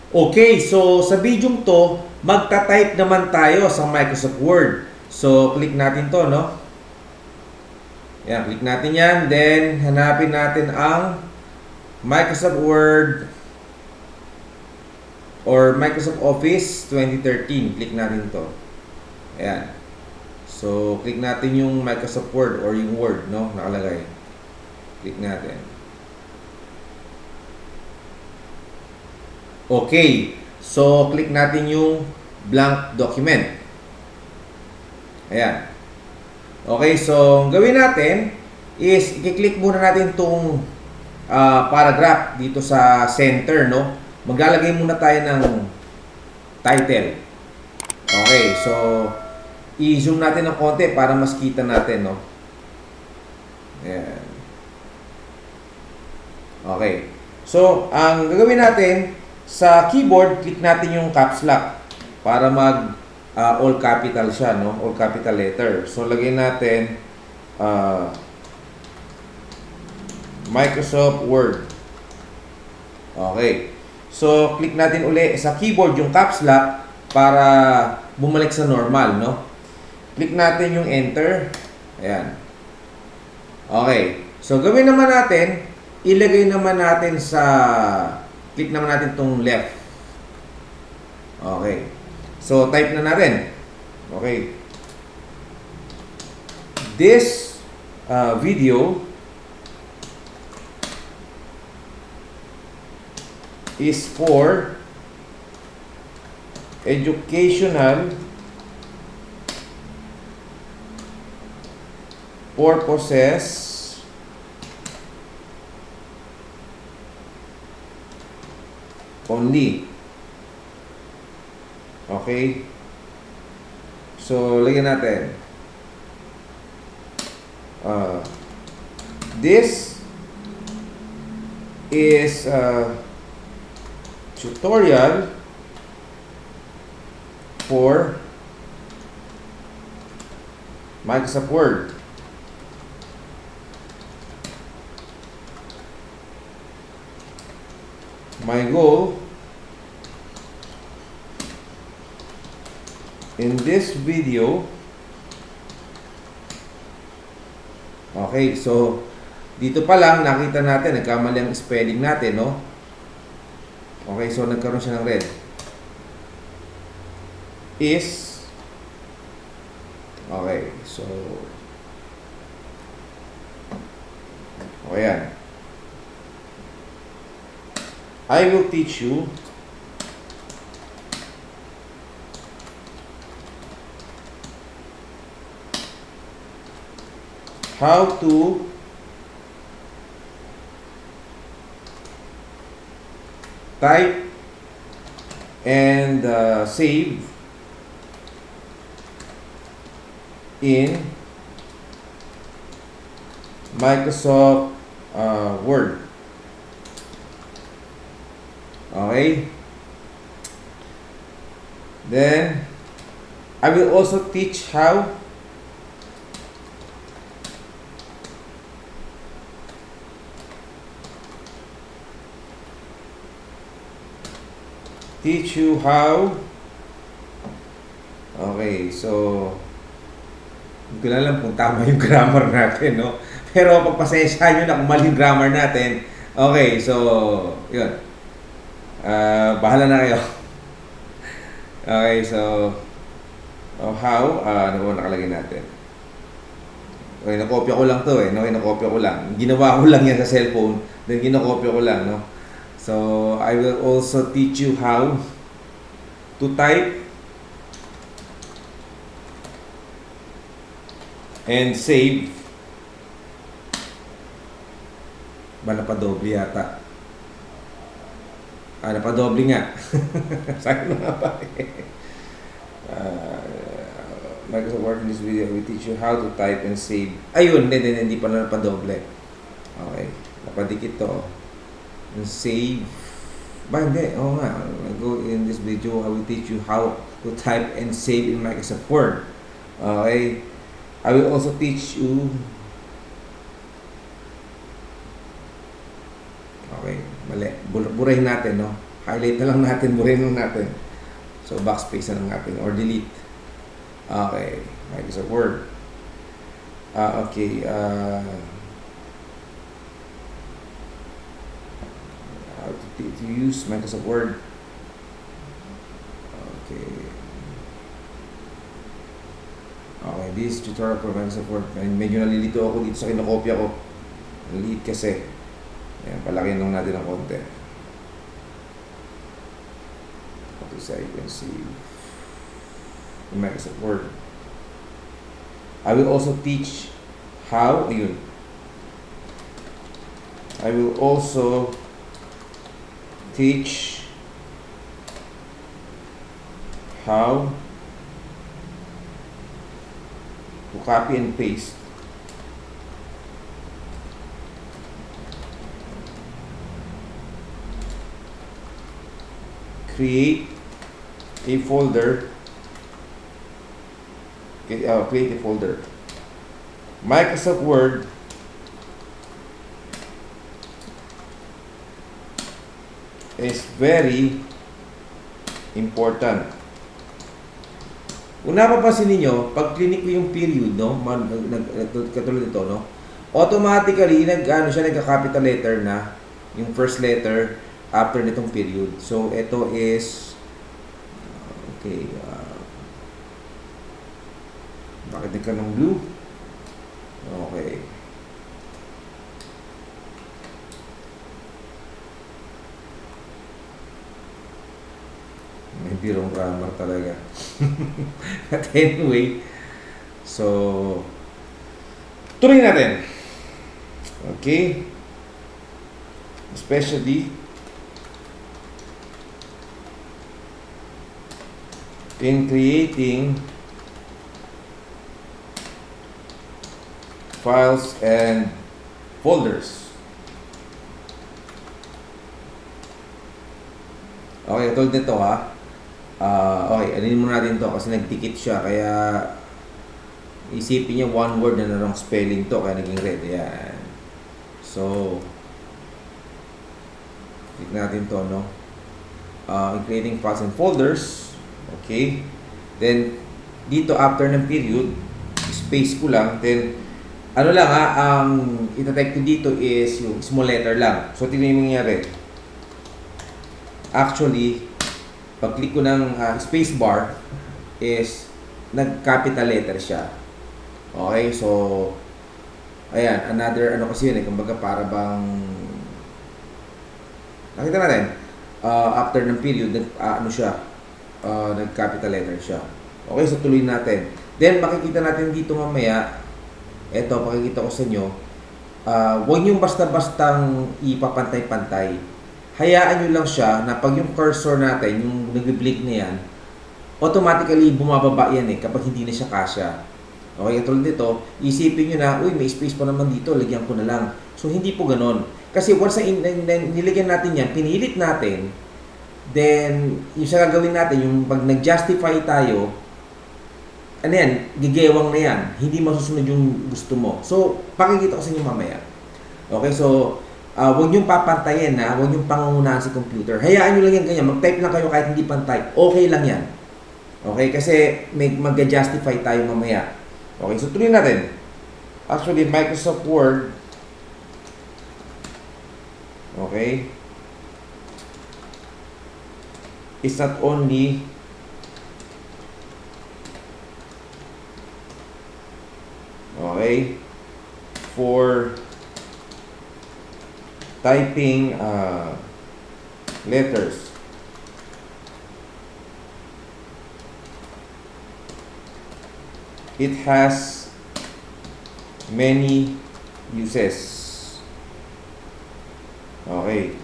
Okay, so sa video to, magta-type naman tayo sa Microsoft Word. So, click natin to, no? Yan, click natin yan. Then, hanapin natin ang Microsoft Word or Microsoft Office 2013. Click natin to. Ayan. So, click natin yung Microsoft Word or yung Word, no? Nakalagay. Click natin. Okay. So, click natin yung blank document. Ayan. Okay, so ang gawin natin is i-click muna natin itong paragraph dito sa center, no? Maglalagay muna tayo ng title. Okay, so i-zoom natin ng konti para mas kita natin, no? Ayan. Okay. So, ang gagawin natin sa keyboard, click natin yung caps lock para mag all capital siya, no? All capital letter. So, lagay natin Microsoft Word. Okay. So, click natin uli sa keyboard yung caps lock para bumalik sa normal, no? Click natin yung enter. Ayan. Okay. So, gawin naman natin, ilagay naman natin sa, click naman natin tong left. Okay. So, type na natin. Okay. This video is for educational purposes only. Okay? So, lagyan natin. This is a tutorial for Microsoft Word. My goal in this video, okay, so dito pa lang nakita natin nagkamali ang spelling natin, no? Okay, so nagkaroon siya ng red. Is, okay, so okay yan. I will teach you how to type and save in Microsoft Word. Okay. Then I will also teach how okay, so hindi ko na alam kung tama yung grammar natin, no? Pero pagpasensyahan nyo na kung mali yung grammar natin. Okay, so yun. Bahala na kayo. Okay, so how, ano ba nakalagay natin? Okay, nakopya ko lang to eh, no? Nakopya ko lang. Ginawa ko lang yan sa cellphone, then ginakopya ko lang, no? So, I will also teach you how to type and save. Ba, napadoble yata. Napadoble nga. Sabi na nga ba eh. Microsoft Word, in this video, we teach you how to type and save. Ayun, hindi pala napadoble. Okay, napadikit to. And save. Ba, hindi. Oo nga. Go in this video, I will teach you how to type and save in Microsoft Word. Okay. I will also teach you. Okay, mali. Burahin natin, no? highlight na lang natin, burin lang natin. So, backspace na lang natin or delete. Okay, Microsoft Word. Okay, how to use Microsoft Word. Okay. Okay, this tutorial for Microsoft Word. Medyo nalilito ako dito sa kinokopya ko. Naliit kasi. Ayan, palakin lang natin ng konti. Okay, so you can see in Microsoft Word. I will also teach how, ayun. I will also teach how to copy and paste create a folder. Create a folder. Microsoft Word is very important. Kung napapansin ninyo, pag clinic ko yung period, no, katulad nito, no, automatically, nagka-capital letter na, yung first letter after nitong period. So, ito is, okay, bakit nagka ng blue? Okay. May birong grammar talaga. But anyway, so, tuloy natin. Okay? Especially in creating files and folders. Okay, tulad nito ha. Okay, alinin muna natin to kasi nagdikit siya. Kaya isipin niya one word na wrong spelling to kaya naging red. Ayan. So, click natin to, no? In creating files and folders. Okay. Then, dito after ng period, space ko lang. Then, ano lang ha, ang itatype ko dito is yung small letter lang. So, tingnan yung mangyayari. Actually, pag-click ko ng space bar is nag-capital letter siya. Okay, so ayan, another ano kasi yun kumbaga para bang nakita natin after ng period ano siya nag-capital letter siya. Okay, so tuloy natin. Then makikita natin dito mamaya, eto pakikita ko sa inyo, huwag nyo basta-bastang ipapantay-pantay. Hayaan nyo lang siya na pag yung cursor natin, yung nag-blink na yan, automatically bumababa yan kapag hindi na siya kasya. Okay, tulad dito, isipin nyo na, uy, may space pa naman dito, lagyan ko na lang. So, hindi po ganon. Kasi once nilagyan natin yan, pinilit natin, then, yung sa gagawin natin, yung pag nag-justify tayo, ano yan, gigewang na yan. Hindi masusunod yung gusto mo. So, pakikita ko sa inyo mamaya. Okay, so, huwag niyong papantayin na, huwag niyong pangungunahan si computer. Hayaan niyo lang yan ganyan. Mag-type lang kayo kahit hindi pantay. Okay lang yan. Okay, kasi mag-justify tayo mamaya. Okay, so tuloy natin. Actually, Microsoft Word, okay, is not only okay, for typing letters. It has many uses. Okay.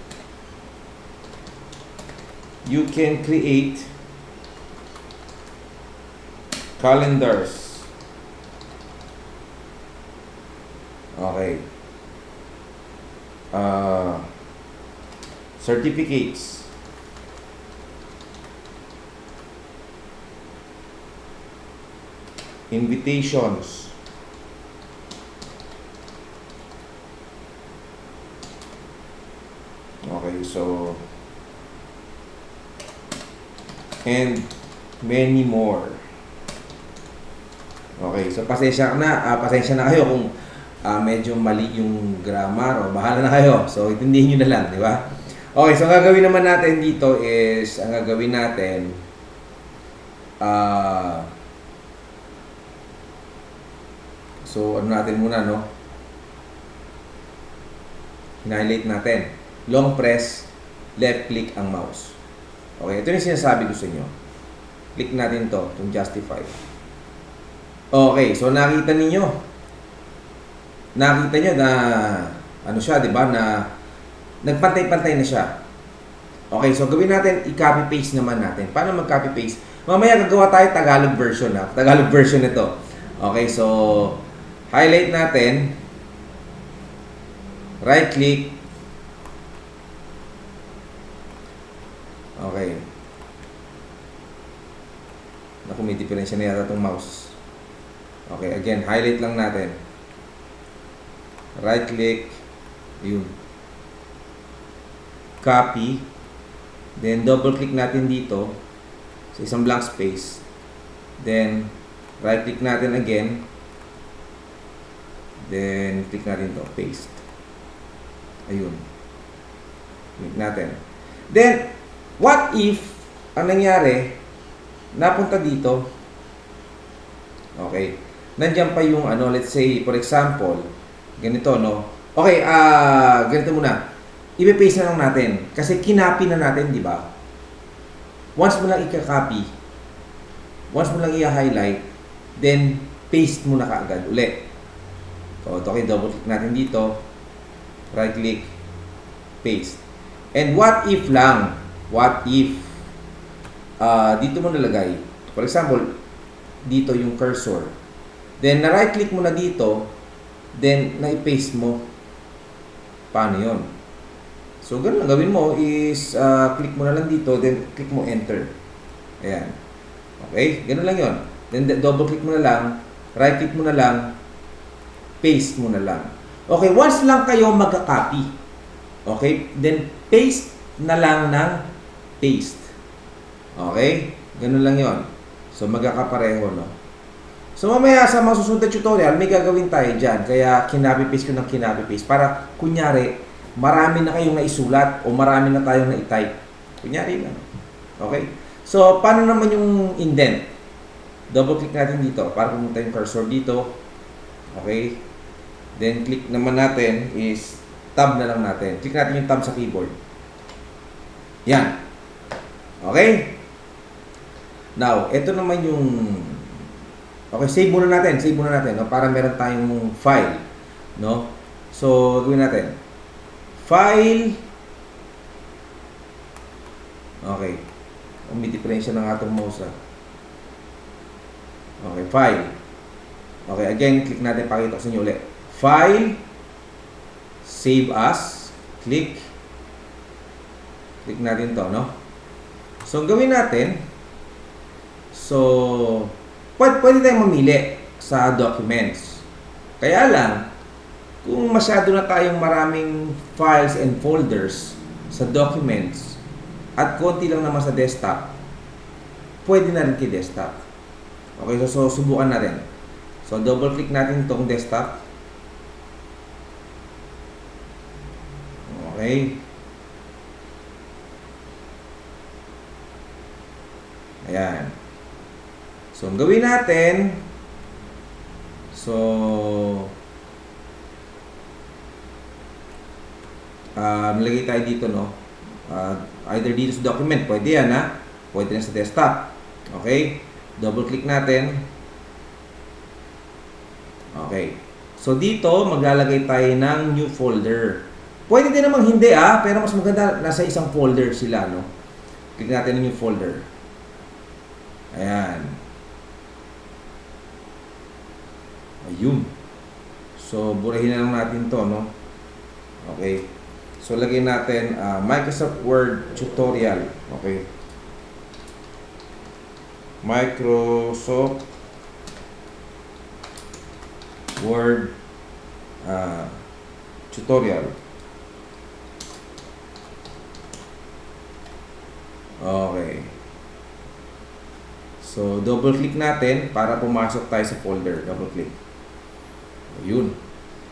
You can create calendars. Okay. Certificates. Invitations. Okay, so and many more. Okay, so pasensya na kayo kung medyo mali yung grammar o bahala na kayo. So, intindihin nyo na lang, di ba? Okay, so ang gagawin naman natin dito is, ang gagawin natin, so ano natin muna, no? Highlight natin. Long press, left click ang mouse. Okay, ito yung sinasabi ko sa inyo. Click natin to, itong justify. Okay, so nakita nyo na ano siya, di ba, na nagpantay-pantay na siya. Okay, so gawin natin, i-copy paste naman natin. Paano mag-copy paste? Mamaya gagawa tayo Tagalog version na. Tagalog version nito. Okay, so highlight natin. Right click. Okay. Naku, may diferensya na yata itong mouse. Okay, again, highlight lang natin. Right click. Yun. Copy. Then double click natin dito sa isang blank space. Then right click natin again. Then click natin to, paste. Ayun. Click natin. Then what if ang nangyari napunta dito. Okay. Nandiyan pa yung ano, let's say for example, ganito, no. Okay, ganito muna. I-paste na lang natin. Kasi kinopy na natin, di ba? Once mo lang i-copy, once mo lang i-highlight, then paste mo na kaagad ulit. So, okay, double click natin dito. Right click, paste. And what if lang? What if dito mo nalagay? For example, dito yung cursor. Then, na right click mo na dito, then na-paste mo. Paano yun? So, ganun lang gawin mo is click mo na lang dito, then click mo enter. Ayan. Okay? Ganun lang yun. Then double click mo na lang, right click mo na lang, paste mo na lang. Okay, once lang kayo magka-copy. Okay? Then paste na lang ng paste. Okay? Ganun lang yun. So, magkakapareho, no? So, mamaya sa mga susunod na tutorial, may gagawin tayo dyan. Kaya, kinabi-paste ko ng kinabi-paste. Para, kunyari, marami na kayong naisulat o marami na tayong na-type. Kunyari lang. Okay? So, paano naman yung indent? Double click natin dito para pumunta yung cursor dito. Okay? Then, click naman natin is tab na lang natin. Click natin yung tab sa keyboard. Yan. Okay? Now, ito naman yung... Okay, save muna natin. Save muna natin, no? Para meron tayong file. No? So, gawin natin. File. Okay. May diferensya ng atong mouse. Okay, file. Okay, again, click natin. Pakita ko sa inyo ulit. File. Save as. Click. Click natin to, no? So, ang gawin natin. So, pwede tayong mamili sa documents. Kaya lang, kung masyado na tayong maraming files and folders sa documents at konti lang naman sa desktop, pwede na rin kay desktop. Okay, so subukan natin. So, double click natin itong desktop. Okay. Ayan. So, ang gawin natin, so, nalagay tayo dito, no? Either dito sa document, pwede yan, ha? Pwede na sa desktop. Okay? Double click natin. Okay. So, dito, maglalagay tayo ng new folder. Pwede din namang hindi, pero mas maganda, nasa isang folder sila, no? Click natin ng new folder. Ayan. Ayun. So, burahin na lang natin to, no? Okay. So, lagay natin Microsoft Word tutorial. Okay. Microsoft Word tutorial. Okay. So, double click natin para pumasok tayo sa folder. Double click. Ayun.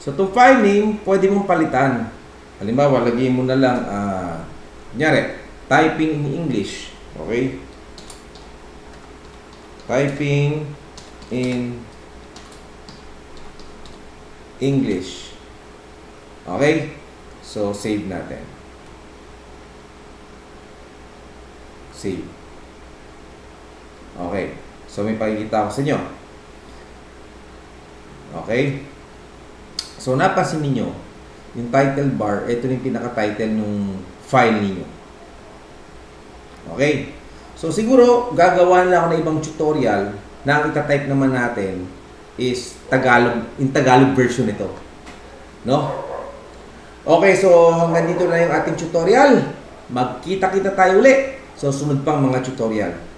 So, itong file name, pwede mong palitan. Halimbawa, lagyan mo na lang, kunyari, typing in English. Okay? Typing in English. Okay? So, save natin. Save. Okay. So, may pakikita ako sa inyo. Okay? So, napansin niyo yung title bar, ito yung pinaka-title ng file niyo. Okay? So, siguro, gagawa na ako ng ibang tutorial na ang itatype naman natin is Tagalog, in Tagalog version ito. No? Okay, so hanggang dito na yung ating tutorial. Magkita-kita tayo ulit. So, sunod pang mga tutorial.